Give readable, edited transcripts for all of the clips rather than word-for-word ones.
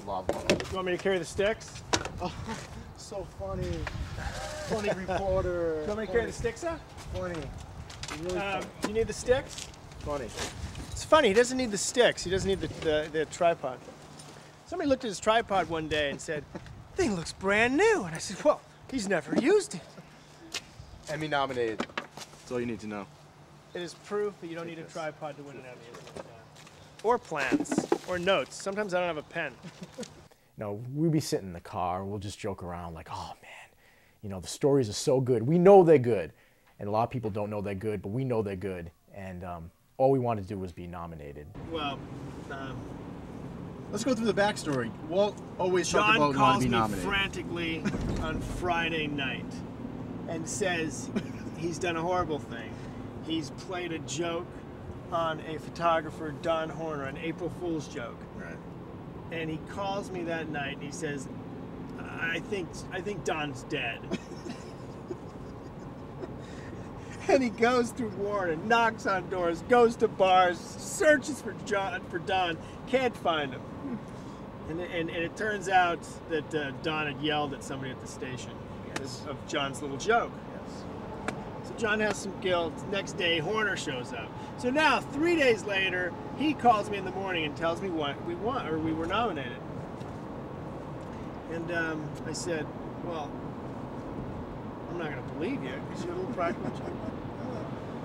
Love them. You want me to carry the sticks? Oh, so funny. Funny reporter. You want me to carry the sticks up? Funny. Really funny. Do you need the sticks? Funny. It's funny, he doesn't need the sticks. He doesn't need the tripod. Somebody looked at his tripod one day and said, "Thing looks brand new." And I said, "Well, he's never used it." Emmy nominated. That's all you need to know. It is proof that you don't need a tripod to win an Emmy, isn't it? Or plans, or notes. Sometimes I don't have a pen. You know, we'd be sitting in the car and we'll just joke around like, "Oh man, you know, the stories are so good. We know they're good." And a lot of people don't know they're good, but we know they're good. And all we wanted to do was be nominated. Well, let's go through the backstory. Walt always talked about wanting to be nominated. John calls me frantically on Friday night and says he's done a horrible thing. He's played a joke on a photographer, Don Horner, an April Fool's joke. Right. And he calls me that night and he says, I think Don's dead. And he goes through Warren, knocks on doors, goes to bars, searches for Don, can't find him. And it turns out that Don had yelled at somebody at the station of John's little joke. Yes. So John has some guilt. Next day, Horner shows up. So now, 3 days later, he calls me in the morning and tells me what we won, or we were nominated. And I said, well, I'm not going to believe you, because you're a little practical joke.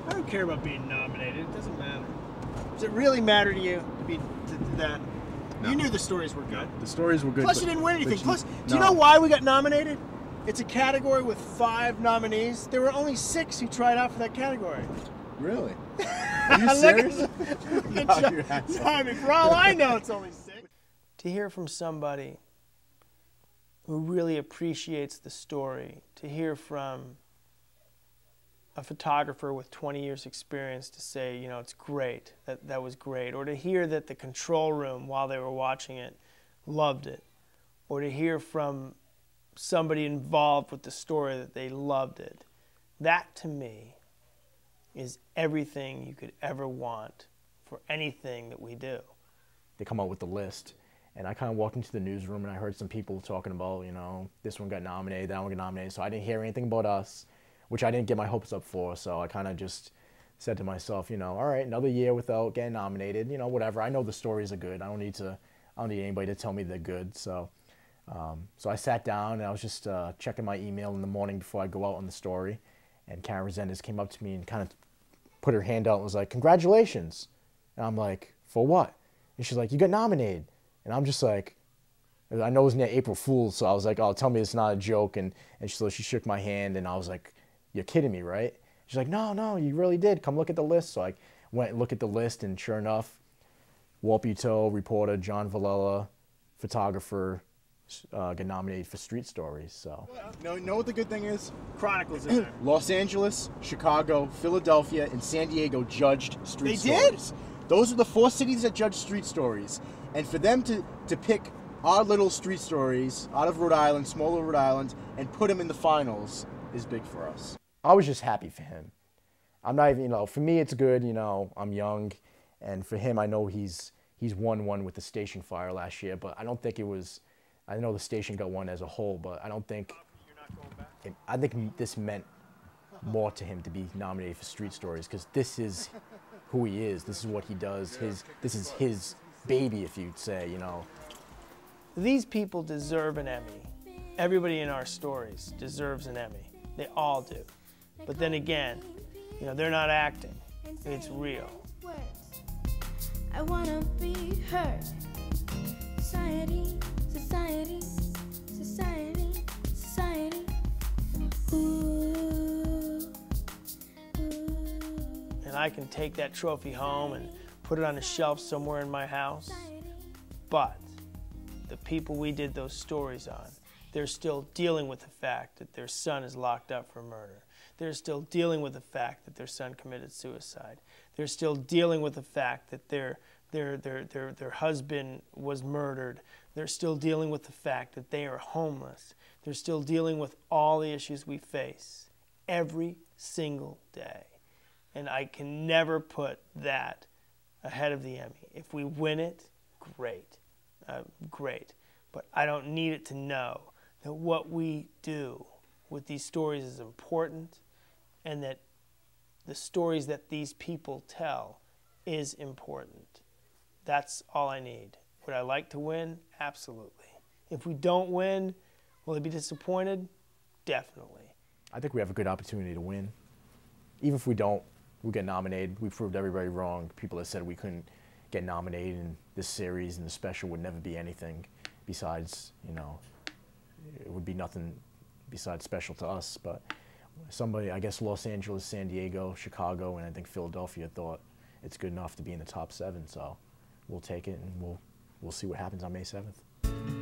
I don't care about being nominated. It doesn't matter. Does it really matter to you to do that? No. You knew the stories were good. The stories were good. Plus, you didn't win anything. Plus, do you no. know why we got nominated? It's a category with 5 nominees. There were only 6 who tried out for that category. Really? Are you serious? I mean, for all I know, it's only 6. To hear from somebody who really appreciates the story, to hear from a photographer with 20 years experience to say, you know, it's great, that was great, or to hear that the control room while they were watching it loved it, or to hear from somebody involved with the story that they loved it. That to me is everything you could ever want for anything that we do. They come out with the list, and I kind of walked into the newsroom and I heard some people talking about, you know, this one got nominated, that one got nominated, so I didn't hear anything about us, which I didn't get my hopes up for, so I kind of just said to myself, you know, all right, another year without getting nominated, you know, whatever. I know the stories are good. I don't need anybody to tell me they're good. So I sat down and I was just checking my email in the morning before I go out on the story, and Karen Resendez came up to me and kind of put her hand out and was like, "Congratulations." And I'm like, "For what?" And she's like, "You got nominated." And I'm just like, I know it was near April Fool's, so I was like, "Oh, tell me it's not a joke." And so she shook my hand and I was like, "You're kidding me, right?" She's like, "No, you really did. Come look at the list." So I went and looked at the list, and sure enough, Walt Buteau, reporter, John Villella, photographer, got nominated for Street Stories. So. You know what the good thing is? Chronicles in there. Los Angeles, Chicago, Philadelphia, and San Diego judged Street Stories. Did? Those are the 4 cities that judged Street Stories. And for them to pick our little Street Stories out of Rhode Island, smaller Rhode Island, and put them in the finals is big for us. I was just happy for him. I'm not even, you know, for me it's good, you know, I'm young, and for him I know he's won one with the station fire last year, but I don't think it was, I know the station got one as a whole, but I don't think, I think this meant more to him to be nominated for Street Stories, because this is who he is, this is what he does, this is his baby, if you'd say, you know. These people deserve an Emmy. Everybody in our stories deserves an Emmy. They all do. But then again, you know, they're not acting. It's real. I wanna be heard. Society, society, society, society. Ooh, ooh. And I can take that trophy home and put it on a shelf somewhere in my house. But the people we did those stories on, they're still dealing with the fact that their son is locked up for murder. They're still dealing with the fact that their son committed suicide. They're still dealing with the fact that their husband was murdered. They're still dealing with the fact that they are homeless. They're still dealing with all the issues we face every single day. And I can never put that ahead of the Emmy. If we win it, great. Great. but I don't need it to know that what we do with these stories is important, and that the stories that these people tell is important. That's all I need. Would I like to win? Absolutely. If we don't win, will I be disappointed? Definitely. I think we have a good opportunity to win. Even if we don't, we'll get nominated. We proved everybody wrong. People that said we couldn't get nominated in this series and the special would never be anything besides, you know, it would be nothing besides special to us. But somebody, I guess Los Angeles, San Diego, Chicago, and I think Philadelphia thought it's good enough to be in the top 7. So we'll take it, and we'll see what happens on May 7th.